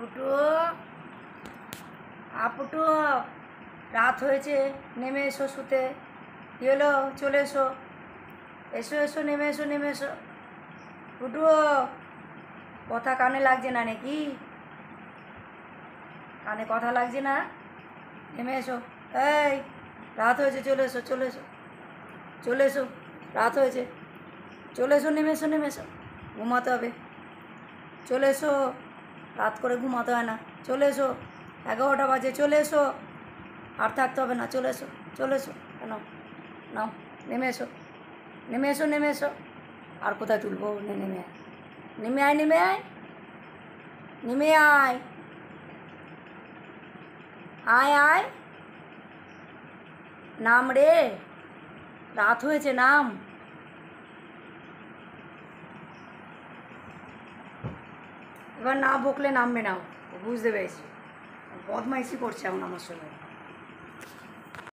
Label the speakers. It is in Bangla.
Speaker 1: আপুটু আপুটু রাত হয়েছে, নেমে এসো শুতে। কি হলো? চলে এসো, এসো এসো, নেমে এসো, নেমে এসো। পুটু, কথা কানে লাগছে না নাকি? কানে কথা লাগছে না? নেমে এসো। এই, রাত হয়েছে, চলে এসো, চলে এসো, চলে এসো, রাত হয়েছে, চলে এসো, নেমে এসো, নেমে এসো, ঘুমাতে হবে। চলে এসো, রাত করে ঘুমাতে হয় না। চলে এসো, 11টা বাজে, চলে এসো। আর থাকতে হবে না, চলে এসো, চলে এসো। কেন? নাও, নেমে এসো, নেমে এসো, নেমে এসো। আর কোথায় তুলবো? নেমে আয়, নেমে আয়, নেমে আয়, নেমে আয়, আয় আয়, নাম রে, রাত হয়েছে, নাম। এবার না বকলে নামবে নাও, বুঝতে পেরেছি। বদমাইশি করছে এখন আমার সঙ্গে।